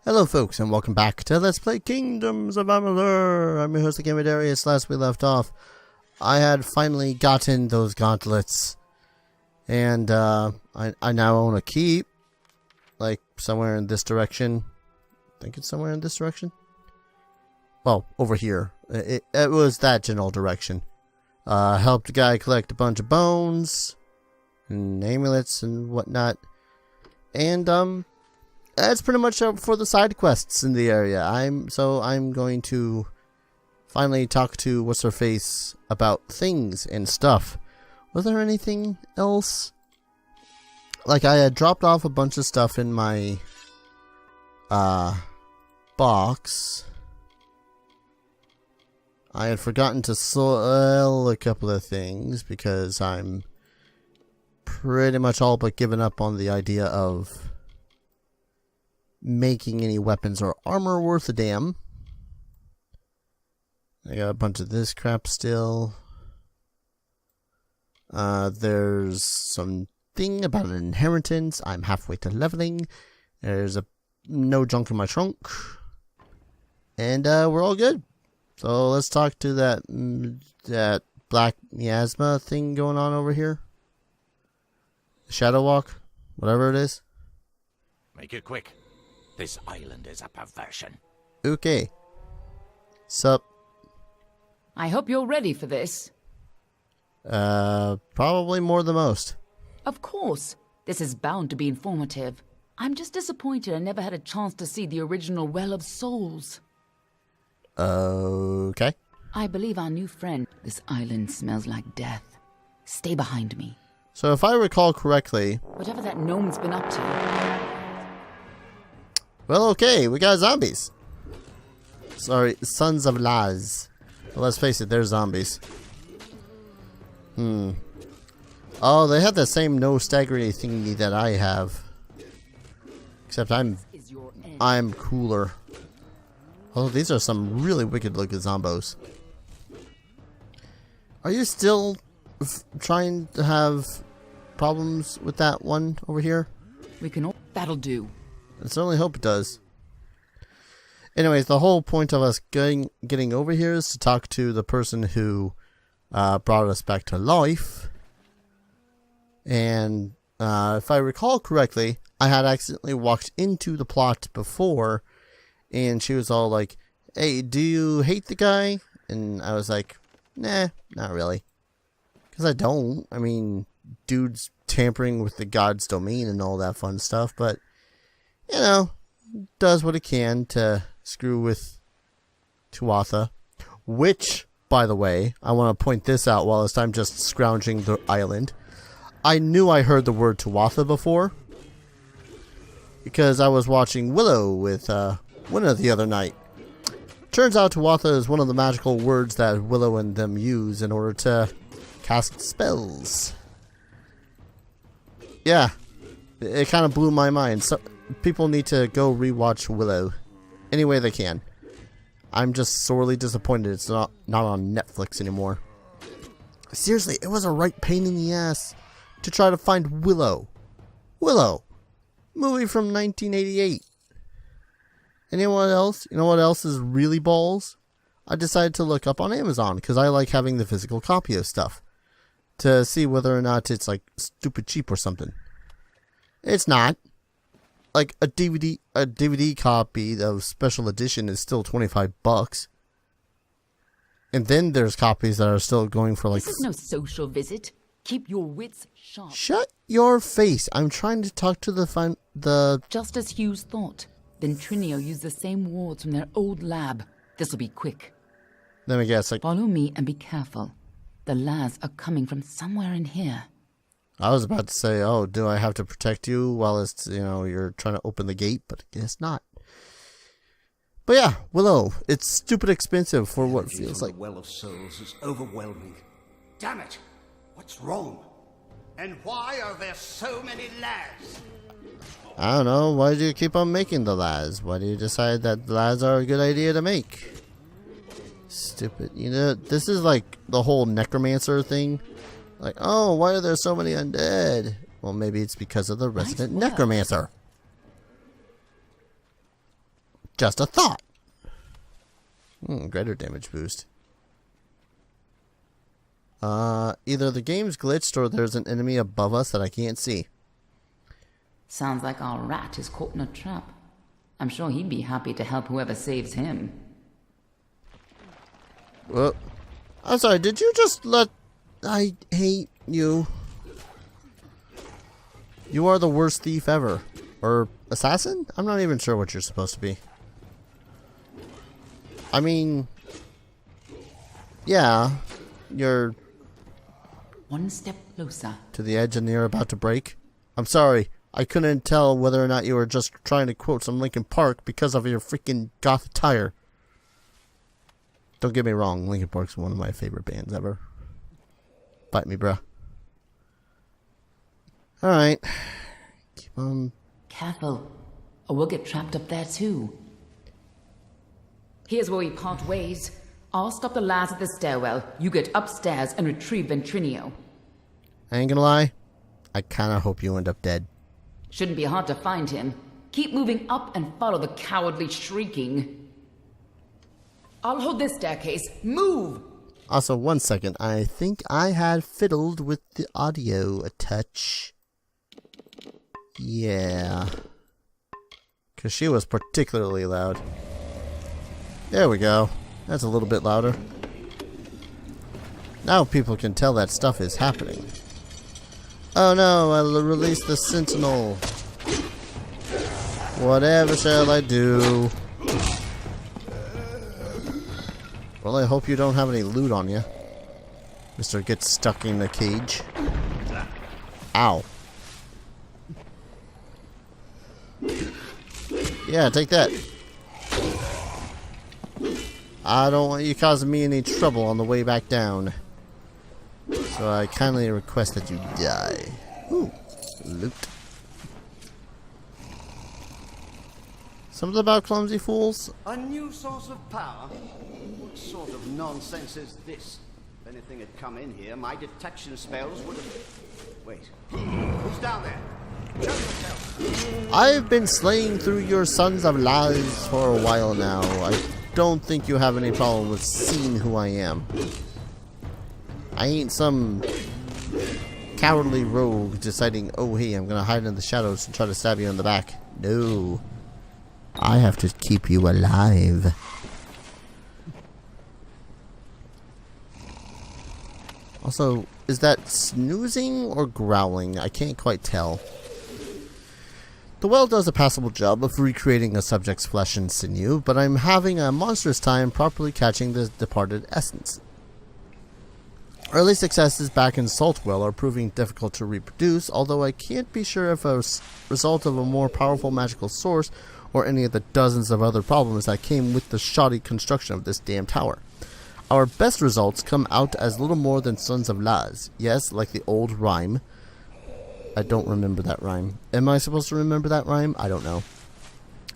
Hello folks, and welcome back to Let's Play Kingdoms of Amalur. I'm your host, the Game Darius. Last we left off, I had finally gotten those gauntlets. And I now own a keep. Like, somewhere in this direction. I think it's somewhere in this direction. Well, over here. It was that general direction. Helped a guy collect a bunch of bones. And amulets and whatnot. And, that's pretty much for the side quests in the area. I'm going to finally talk to what's her face about things and stuff. Was there anything else? Like, I had dropped off a bunch of stuff in my box. I had forgotten to sell a couple of things because I'm pretty much all but given up on the idea of making any weapons or armor worth a damn. I got a bunch of this crap still. There's something about an inheritance. I'm halfway to leveling. There's no junk in my trunk. And we're all good. So let's talk to that black miasma thing going on over here. Shadow Walk, whatever it is. Make it quick. This island is a perversion. Okay. Sup? I hope you're ready for this. Probably more than most. Of course. This is bound to be informative. I'm just disappointed I never had a chance to see the original Well of Souls. Okay. I believe our new friend. This island smells like death. Stay behind me. So if I recall correctly... Whatever that gnome's been up to. Well, okay, we got zombies. Sorry, Sons of Laz. Well, let's face it, they're zombies. Oh, they have the same no staggering thingy that I have. Except I'm cooler. Oh, these are some really wicked looking zombos. Are you still trying to have problems with that one over here? We can all... That'll do. I certainly hope it does. Anyways, the whole point of us getting over here is to talk to the person who brought us back to life. And if I recall correctly, I had accidentally walked into the plot before, and she was all like, "Hey, do you hate the guy?" And I was like, "Nah, not really." Because I don't. I mean, dude's tampering with the god's domain and all that fun stuff, but you know, does what it can to screw with Tuatha. Which, by the way, I want to point this out while I'm just scrounging the island. I knew I heard the word Tuatha before, because I was watching Willow with Winna the other night. Turns out Tuatha is one of the magical words that Willow and them use in order to cast spells. Yeah, it kind of blew my mind. So people need to go rewatch Willow any way they can. I'm just sorely disappointed it's not on Netflix anymore. Seriously, it was a right pain in the ass to try to find Willow. Willow! Movie from 1988. Anyone else? You know what else is really balls? I decided to look up on Amazon because I like having the physical copy of stuff to see whether or not it's like stupid cheap or something. It's not. Like a DVD copy of special edition is still $25. And then there's copies that are still going for like... This is no social visit. Keep your wits sharp. Shut your face. I'm trying to talk to the... Just as Hughes thought. Ventrinio used the same wards from their old lab. This'll be quick. Let me guess, like... Follow me and be careful. The Laz are coming from somewhere in here. I was about to say, oh, do I have to protect you while it's, you know, you're trying to open the gate? But I guess not. But yeah, Willow, it's stupid expensive for what feels like. The Well of Souls is overwhelming. Damn it! What's wrong? And why are there so many lads? I don't know. Why do you keep on making the Laz? Why do you decide that the Laz are a good idea to make? Stupid. You know, this is like the whole necromancer thing. Like, oh, why are there so many undead? Well, maybe it's because of the resident necromancer. just a thought. Greater damage boost. Either the game's glitched or there's an enemy above us that I can't see. Sounds like our rat is caught in a trap. I'm sure he'd be happy to help whoever saves him. Well, I'm sorry, did you just let... I hate you. You are the worst thief ever. Or assassin? I'm not even sure what you're supposed to be. I mean... yeah, you're... One step closer. to the edge and you're about to break. I'm sorry, I couldn't tell whether or not you were just trying to quote some Linkin Park because of your freaking goth attire. Don't get me wrong, Linkin Park's one of my favorite bands ever. Fight me, bruh. Alright. Keep on. Careful, or we'll get trapped up there too. Here's where we part ways. I'll stop the lads at the stairwell. You get upstairs and retrieve Ventrinio. I ain't gonna lie, I kinda hope you end up dead. Shouldn't be hard to find him. Keep moving up and follow the cowardly shrieking. I'll hold this staircase. Move! Also, one second, I think I had fiddled with the audio a touch. Yeah. Because she was particularly loud. There we go. That's a little bit louder. Now people can tell that stuff is happening. Oh no, I'll release the sentinel. Whatever shall I do? Well, I hope you don't have any loot on you. Mr. Gets stuck in the cage. Ow. Yeah, take that. I don't want you causing me any trouble on the way back down. So I kindly request that you die. Ooh, loot. Something about clumsy fools? A new source of power? What sort of nonsense is this? If anything had come in here, my detection spells would have... Wait. Who's down there? Show yourself. I've been slaying through your sons of lies for a while now. I don't think you have any problem with seeing who I am. I ain't some cowardly rogue deciding, oh hey, I'm gonna hide in the shadows and try to stab you in the back. No. I have to keep you alive. Also, is that snoozing or growling? I can't quite tell. The well does a passable job of recreating a subject's flesh and sinew, but I'm having a monstrous time properly catching the departed essence. Early successes back in Saltwell are proving difficult to reproduce, although I can't be sure if a result of a more powerful magical source or any of the dozens of other problems that came with the shoddy construction of this damn tower. Our best results come out as little more than Sons of Laz. Yes, like the old rhyme. I don't remember that rhyme. Am I supposed to remember that rhyme? I don't know.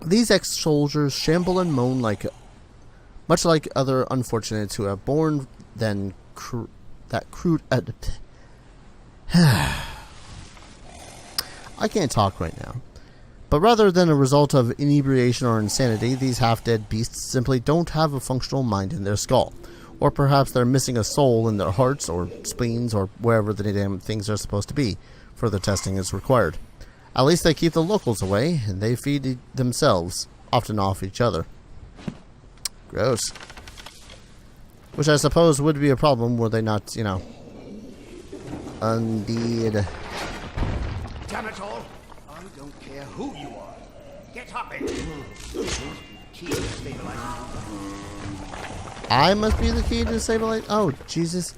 These ex-soldiers shamble and moan much like other unfortunates who have borne then that crude I can't talk right now. But rather than a result of inebriation or insanity, these half-dead beasts simply don't have a functional mind in their skull. Or perhaps they're missing a soul in their hearts or spleens or wherever the damn things are supposed to be. Further testing is required. At least they keep the locals away, and they feed themselves, often off each other. Gross. Which I suppose would be a problem were they not, you know, undead. Damn it all! I don't care who you are. Get up here. Key to stabilizing. I must be the key to stabilize. Oh, Jesus.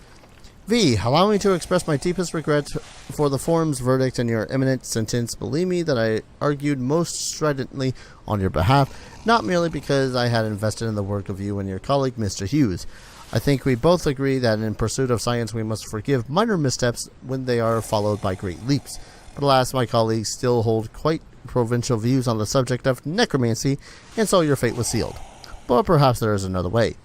V, allow me to express my deepest regret for the forum's verdict and your imminent sentence. Believe me that I argued most stridently on your behalf, not merely because I had invested in the work of you and your colleague, Mr. Hughes. I think we both agree that in pursuit of science we must forgive minor missteps when they are followed by great leaps. But alas, my colleagues still hold quite provincial views on the subject of necromancy, and so your fate was sealed. But perhaps there is another way.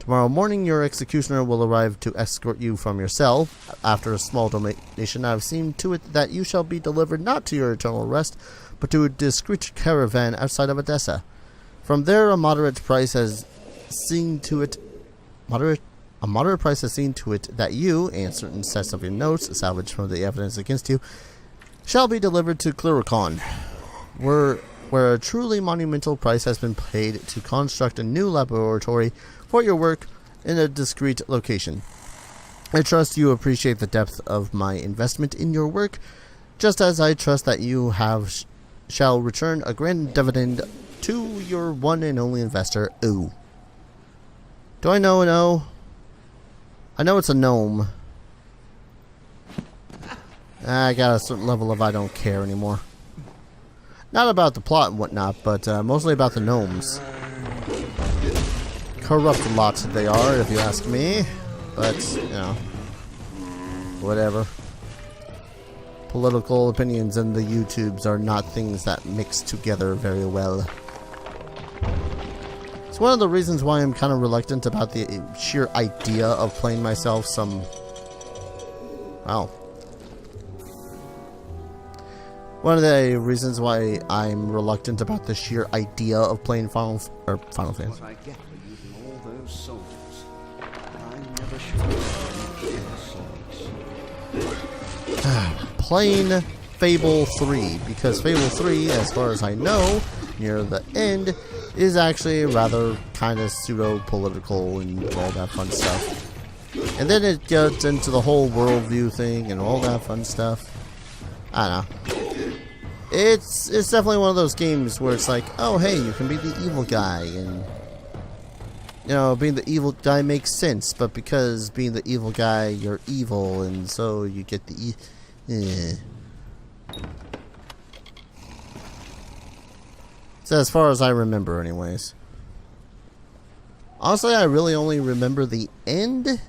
Tomorrow morning your executioner will arrive to escort you from your cell. After a small donation, I have seen to it that you shall be delivered not to your eternal rest, but to a discreet caravan outside of Edessa. From there, a moderate price has seen to it that you and certain sets of your notes, salvaged from the evidence against you, shall be delivered to Cluricon, where a truly monumental price has been paid to construct a new laboratory for your work in a discreet location. I trust you appreciate the depth of my investment in your work, just as I trust that you shall return a grand dividend to your one and only investor, Ooh. Do I know an O? I know it's a gnome. I got a certain level of I don't care anymore. Not about the plot and whatnot, but mostly about the gnomes. Corrupt lots they are, if you ask me. But, you know, whatever. Political opinions and the YouTubes are not things that mix together very well. It's one of the reasons why I'm kind of reluctant about the sheer idea of playing myself some... Well... One of the reasons why I'm reluctant about the sheer idea of playing Final Fantasy. What I get for using all those souls. I never should have souls. Playing Fable 3, because Fable 3, as far as I know, near the end, is actually rather kind of pseudo-political and all that fun stuff. And then it gets into the whole worldview thing and all that fun stuff. I don't know. It's definitely one of those games where it's like, oh hey, you can be the evil guy, and you know, being the evil guy makes sense, but because being the evil guy, you're evil, and so you get the So as far as I remember, anyways. Honestly, I really only remember the end.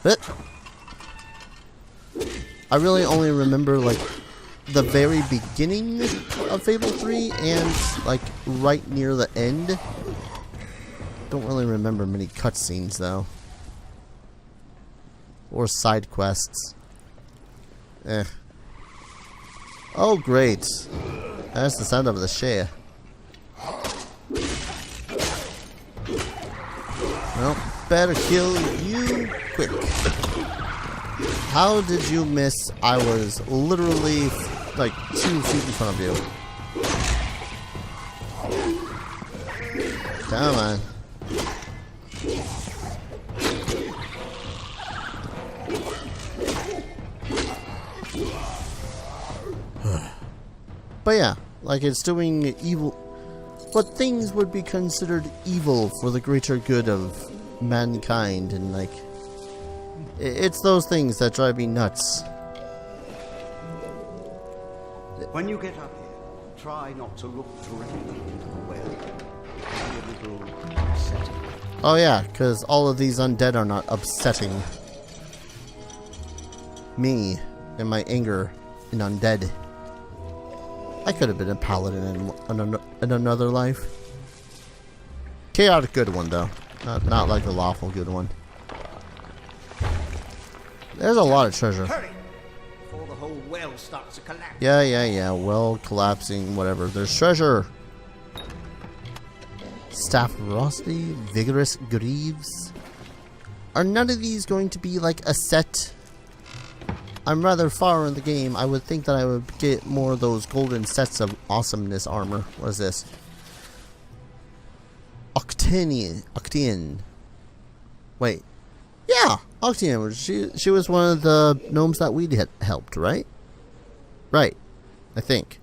But I really only remember like the very beginning of Fable 3 and like right near the end. Don't really remember many cutscenes though. Or side quests. Oh great. That's the sound of the share. Well, better kill you quick. How did you miss? I was literally like 2 feet in front of you. Come on. But yeah, like it's doing evil, what things would be considered evil for the greater good of mankind, and like it's those things that drive me nuts. When you get up here, try not to look directly into the well. Be a little upsetting. Oh yeah, because all of these undead are not upsetting me and my anger and undead. I could have been a paladin in another life. Chaotic good one though, not like the lawful good one. There's a lot of treasure. Hurry! Before the whole well starts to collapse. Yeah. Well, collapsing, whatever. There's treasure. Staff of Ferocity, Vigorous Greaves. Are none of these going to be like a set? I'm rather far in the game. I would think that I would get more of those golden sets of awesomeness armor. What is this? Octane. Wait. Yeah, Octane. She was one of the gnomes that we had helped, right? Right. I think.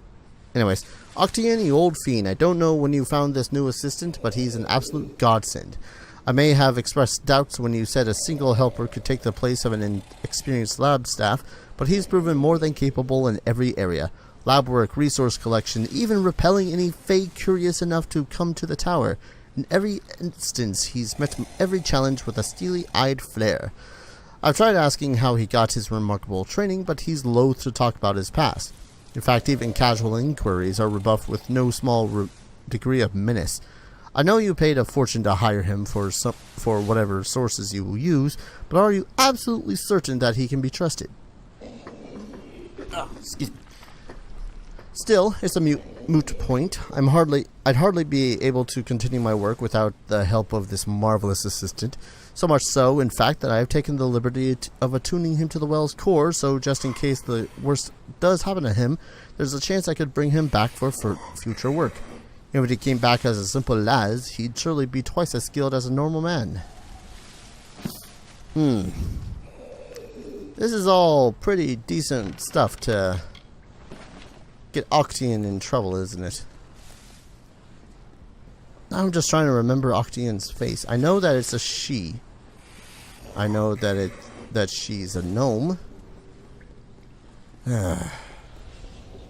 Anyways, Octane, you old fiend. I don't know when you found this new assistant, but he's an absolute godsend. I may have expressed doubts when you said a single helper could take the place of an inexperienced lab staff, but he's proven more than capable in every area. Lab work, resource collection, even repelling any Fae curious enough to come to the tower. In every instance, he's met every challenge with a steely-eyed flair. I've tried asking how he got his remarkable training, but he's loath to talk about his past. In fact, even casual inquiries are rebuffed with no small degree of menace. I know you paid a fortune to hire him for whatever sources you will use, but are you absolutely certain that he can be trusted? Excuse me. Still, it's a moot point. I'd hardly be able to continue my work without the help of this marvelous assistant. So much so, in fact, that I have taken the liberty of attuning him to the well's core, so just in case the worst does happen to him, there's a chance I could bring him back for future work. If he came back as a simple lass, he'd surely be twice as skilled as a normal man. This is all pretty decent stuff to get Octian in trouble, isn't it? I'm just trying to remember Octian's face. I know that it's a she. I know that she's a gnome.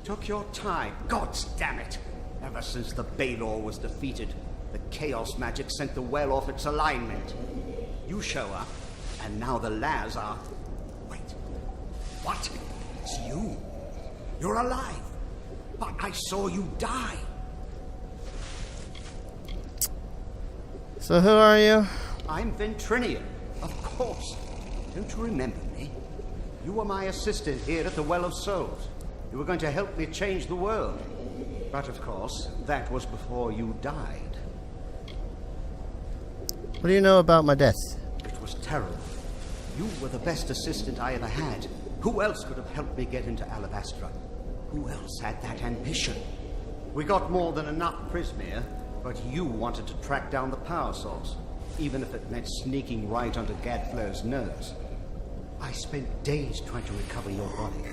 Took your time. God damn it. Ever since the Balor was defeated, the chaos magic sent the well off its alignment. You show up, and now the Laz are... Wait. What? It's you. You're alive. But I saw you die. So who are you? I'm Ventrinio, of course. Don't you remember me? You were my assistant here at the Well of Souls. You were going to help me change the world. But of course, that was before you died. What do you know about my death? It was terrible. You were the best assistant I ever had. Who else could have helped me get into Alabasrta? Who else had that ambition? We got more than enough Prismere, but you wanted to track down the power source, even if it meant sneaking right under Gadflow's nose. I spent days trying to recover your body,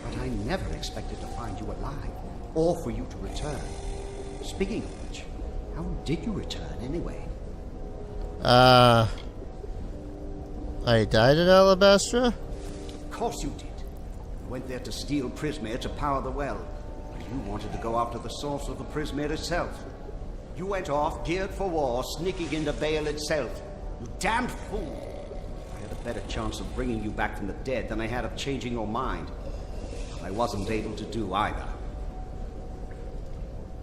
but I never expected to find you alive, or for you to return. Speaking of which, how did you return anyway? I died at Alabasrta? Of course you did. You went there to steal Prismere to power the well, but you wanted to go after the source of the Prismere itself. You went off, geared for war, sneaking into Baal itself. You damned fool! I had a better chance of bringing you back from the dead than I had of changing your mind. I wasn't able to do either.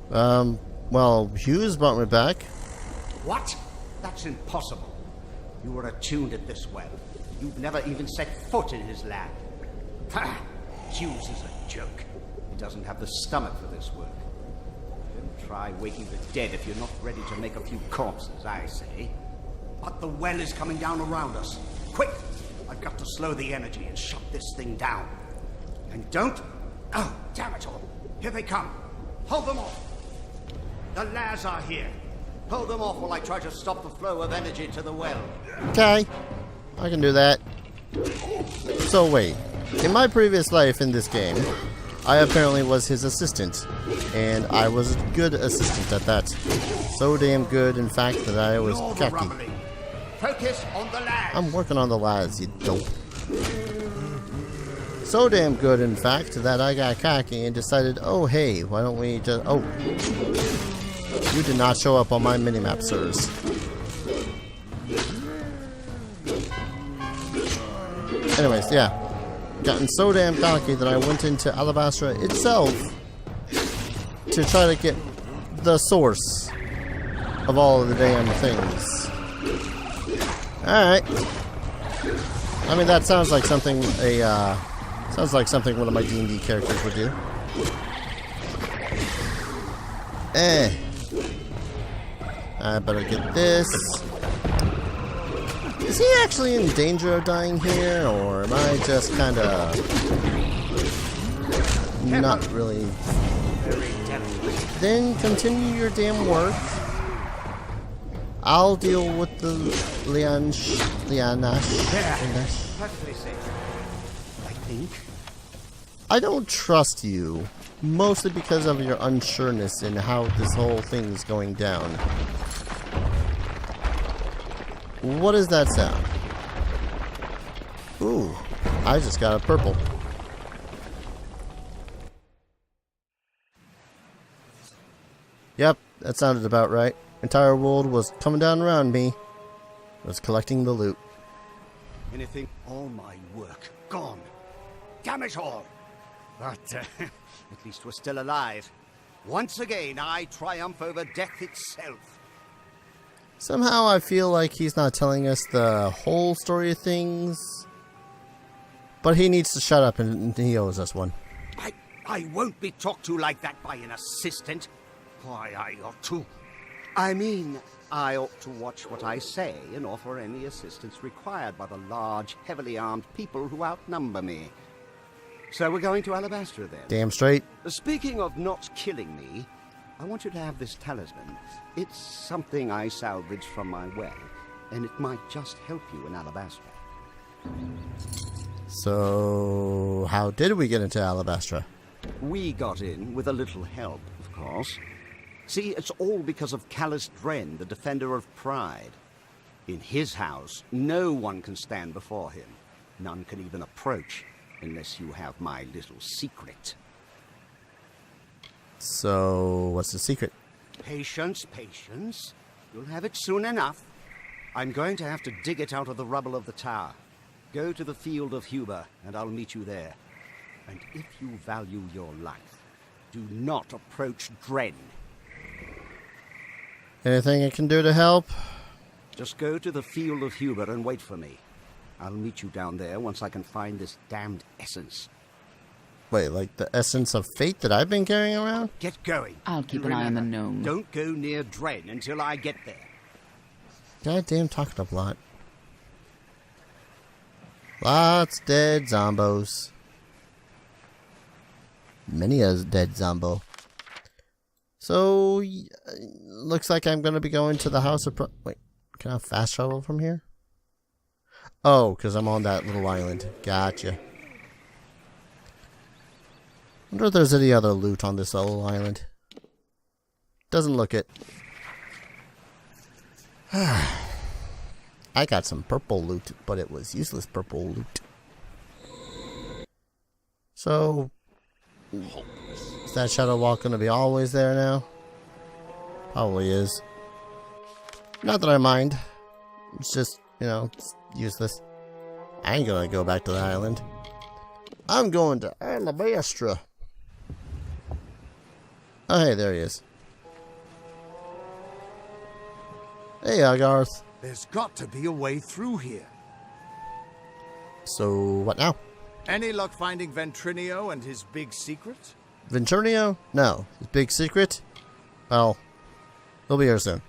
Well, Hughes brought me back. What? That's impossible. You were attuned at this well. You've never even set foot in his land. Ha! Hughes is a joke. He doesn't have the stomach for this work. Don't try waking the dead if you're not ready to make a few corpses, I say. But the well is coming down around us. Quick! I've got to slow the energy and shut this thing down. And don't... Oh, damn it all. Here they come. Hold them off. The Laz are here. Hold them off while I try to stop the flow of energy to the well. Okay, I can do that. So wait, in my previous life in this game, I apparently was his assistant, and I was a good assistant at that. So damn good, in fact, that I was khaki. Focus on the Laz. I'm working on the Laz, you dope. So damn good, in fact, that I got cocky and decided, oh hey, why don't we just... Oh, you did not show up on my minimap, sirs. Anyways, yeah. Gotten so damn cocky that I went into Alabasrta itself to try to get the source of all of the damn things. Alright. I mean, that sounds like something sounds like something one of my D&D characters would do. I better get this. Is he actually in danger of dying here, or am I just kind of not really? Then continue your damn work. I'll deal with the Lianash. Perfectly safe. I think. I don't trust you, mostly because of your unsureness in how this whole thing is going down. What is that sound? Ooh, I just got a purple. Yep, that sounded about right. Entire world was coming down around me. I was collecting the loot. Anything? All my work gone. Damn it all! But at least we're still alive. Once again, I triumph over death itself. Somehow I feel like he's not telling us the whole story of things. But he needs to shut up, and he owes us one. I won't be talked to like that by an assistant. Why, I ought to. I mean, I ought to watch what I say and offer any assistance required by the large, heavily armed people who outnumber me. So we're going to Alabasrta then. Damn straight. Speaking of not killing me, I want you to have this talisman. It's something I salvaged from my well, and it might just help you in Alabasrta. So, how did we get into Alabasrta? We got in with a little help, of course. See, it's all because of Callous Dren, the defender of pride. In his house, no one can stand before him. None can even approach, unless you have my little secret. So, what's the secret? Patience, patience. You'll have it soon enough. I'm going to have to dig it out of the rubble of the tower. Go to the field of Huber, and I'll meet you there. And if you value your life, do not approach Dren. Anything I can do to help? Just go to the field of Huber and wait for me. I'll meet you down there once I can find this damned essence. Wait, like the essence of fate that I've been carrying around? Get going. I'll keep And an eye on the remember, gnome. Don't go near Dren until I get there. Goddamn talking up a lot. Lots dead zombos. Many a dead zombo. So, looks like I'm going to be going to the House of wait, can I fast travel from here? Oh, because I'm on that little island. Gotcha. Wonder if there's any other loot on this little island. Doesn't look it. I got some purple loot, but it was useless purple loot. So, is that shadow walk going to be always there now? Probably is. Not that I mind. It's just, you know, it's useless. I ain't going to go back to the island. I'm going to Alabasrta. Oh, hey, there he is. Hey, Garth. There's got to be a way through here. So, what now? Any luck finding Ventrinio and his big secret? Ventrinio? No. His big secret? Well, he'll be here soon.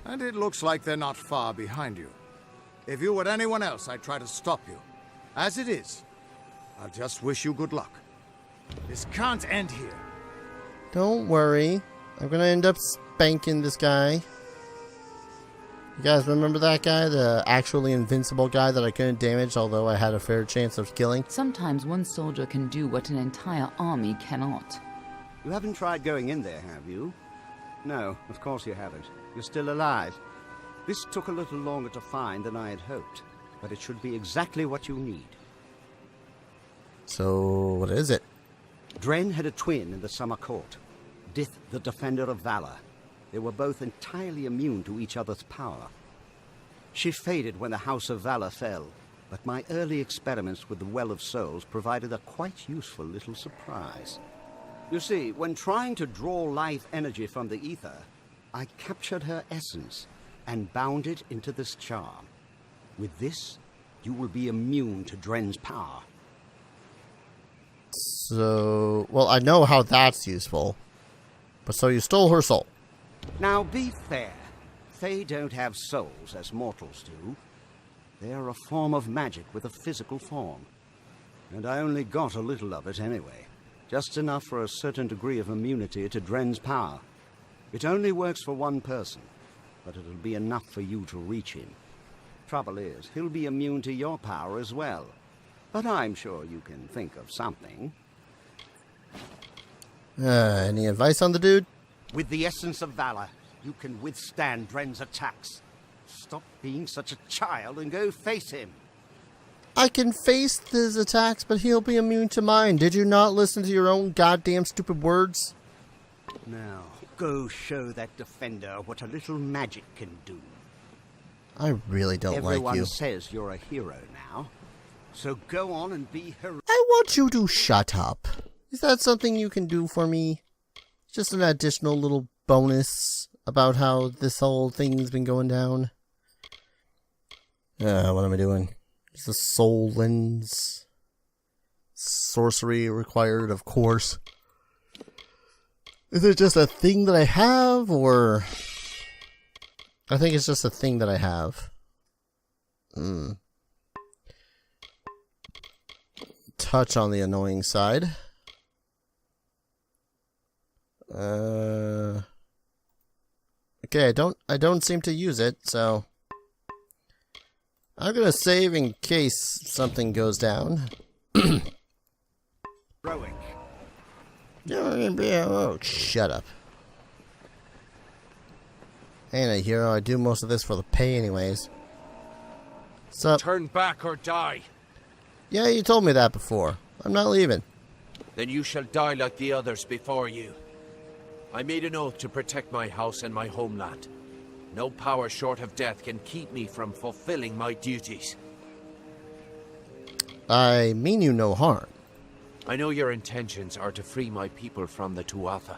And it looks like they're not far behind you. If you were anyone else, I'd try to stop you. As it is, I'll just wish you good luck. This can't end here. Don't worry. I'm gonna end up spanking this guy. You guys remember that guy? The actually invincible guy that I couldn't damage, although I had a fair chance of killing? Sometimes one soldier can do what an entire army cannot. You haven't tried going in there, have you? No, of course you haven't. You're still alive. This took a little longer to find than I had hoped, but it should be exactly what you need. So, what is it? Dren had a twin in the summer court, Dith the Defender of Valor. They were both entirely immune to each other's power. She faded when the House of Valor fell, but my early experiments with the Well of Souls provided a quite useful little surprise. You see, when trying to draw life energy from the ether, I captured her essence and bound it into this charm. With this, you will be immune to Dren's power. So, well, I know how that's useful. But so you stole her soul. Now, be fair. Fae don't have souls as mortals do. They're a form of magic with a physical form. And I only got a little of it anyway. Just enough for a certain degree of immunity to Dren's power. It only works for one person, but it'll be enough for you to reach him. Trouble is, he'll be immune to your power as well. But I'm sure you can think of something. Any advice on the dude? With the essence of valor, you can withstand Dren's attacks. Stop being such a child and go face him. I can face his attacks, but he'll be immune to mine. Did you not listen to your own goddamn stupid words? Now, go show that defender what a little magic can do. I really don't like you. Everyone says you're a hero now. So go on and be heroic. I want you to shut up. Is that something you can do for me? Just an additional little bonus about how this whole thing's been going down. What am I doing? It's the soul lens. Sorcery required, of course. Is it just a thing that I have, or... I think it's just a thing that I have. Touch on the annoying side. Okay, I don't seem to use it, so I'm gonna save in case something goes down. Rowing. Oh, shut up. Ain't a hero. I do most of this for the pay anyways. Sup? Turn back or die. Yeah, you told me that before. I'm not leaving. Then you shall die like the others before you. I made an oath to protect my house and my homeland. No power short of death can keep me from fulfilling my duties. I mean you no harm. I know your intentions are to free my people from the Tuatha.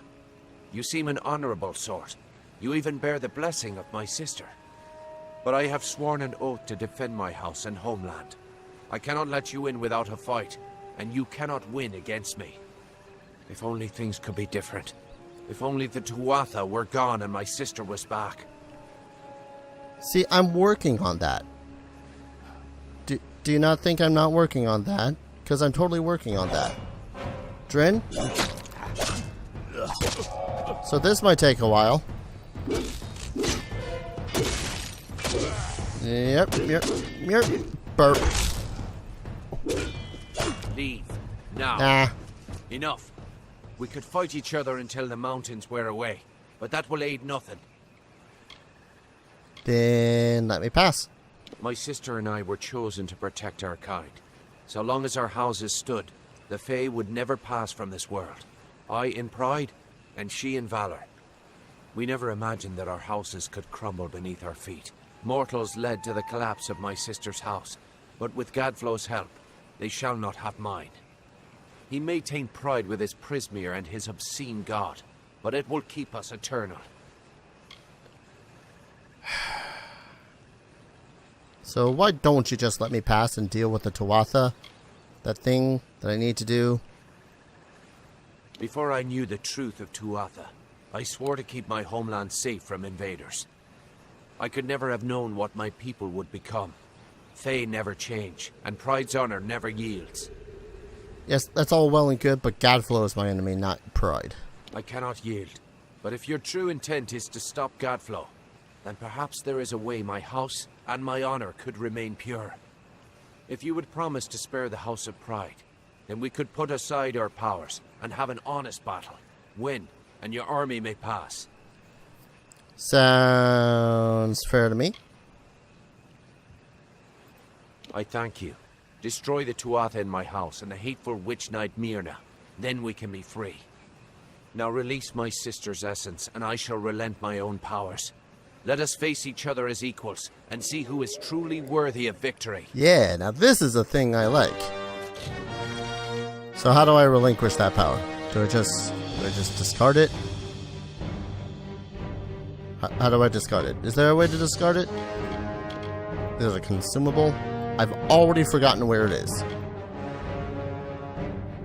You seem an honorable sort. You even bear the blessing of my sister. But I have sworn an oath to defend my house and homeland. I cannot let you in without a fight, and you cannot win against me. If only things could be different. If only the Tuatha were gone and my sister was back. See, I'm working on that. Do you not think I'm not working on that? Because I'm totally working on that. Drin? So this might take a while. Yep. Burp. Leave. Now. Nah. Enough. We could fight each other until the mountains wear away, but that will aid nothing. Then let me pass. My sister and I were chosen to protect our kind. So long as our houses stood, the Fae would never pass from this world. I in pride, and she in valor. We never imagined that our houses could crumble beneath our feet. Mortals led to the collapse of my sister's house, but with Gadflow's help, they shall not have mine. He may taint pride with his Prismere and his obscene god, but it will keep us eternal. So why don't you just let me pass and deal with the Tuatha? That thing that I need to do? Before I knew the truth of Tuatha, I swore to keep my homeland safe from invaders. I could never have known what my people would become. Fae never change, and Pride's honor never yields. Yes, that's all well and good, but Gadflow is my enemy, not Pride. I cannot yield. But if your true intent is to stop Gadflow, then perhaps there is a way my house and my honor could remain pure. If you would promise to spare the House of Pride, then we could put aside our powers and have an honest battle. Win, and your army may pass. Sounds fair to me. I thank you. Destroy the Tuatha in my house and the hateful witch knight Myrna. Then we can be free. Now release my sister's essence, and I shall relent my own powers. Let us face each other as equals, and see who is truly worthy of victory. Yeah, now this is a thing I like. So how do I relinquish that power? Do I just discard it? How do I discard it? Is there a way to discard it? There's a consumable. I've already forgotten where it is.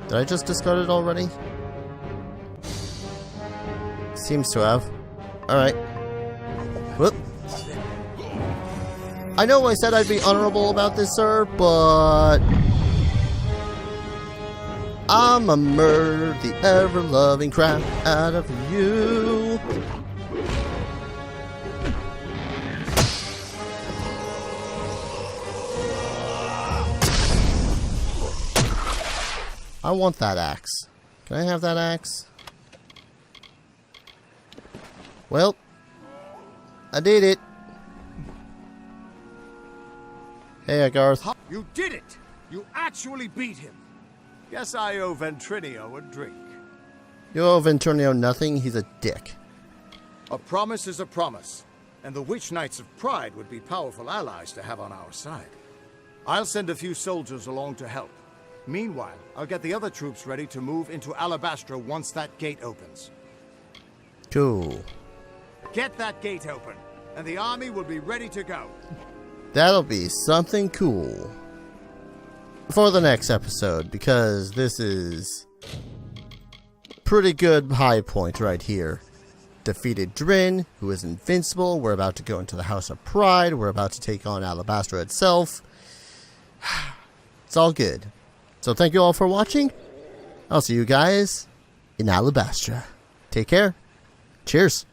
Did I just discard it already? Seems to have. Alright. Whoop. I know I said I'd be honorable about this, sir, but I'ma murder the ever-loving crap out of you. I want that axe. Can I have that axe? Well, I did it. Hey, Agarth. You did it! You actually beat him! Guess I owe Ventrinio a drink. You owe Ventrinio nothing, he's a dick. A promise is a promise, and the Witch Knights of Pride would be powerful allies to have on our side. I'll send a few soldiers along to help. Meanwhile, I'll get the other troops ready to move into Alabasrta once that gate opens. Cool. Get that gate open, and the army will be ready to go. That'll be something cool for the next episode, because this is pretty good high point right here. Defeated Drin, who is invincible. We're about to go into the House of Pride. We're about to take on Alabasrta itself. It's all good. So thank you all for watching. I'll see you guys in Alabasrta. Take care. Cheers.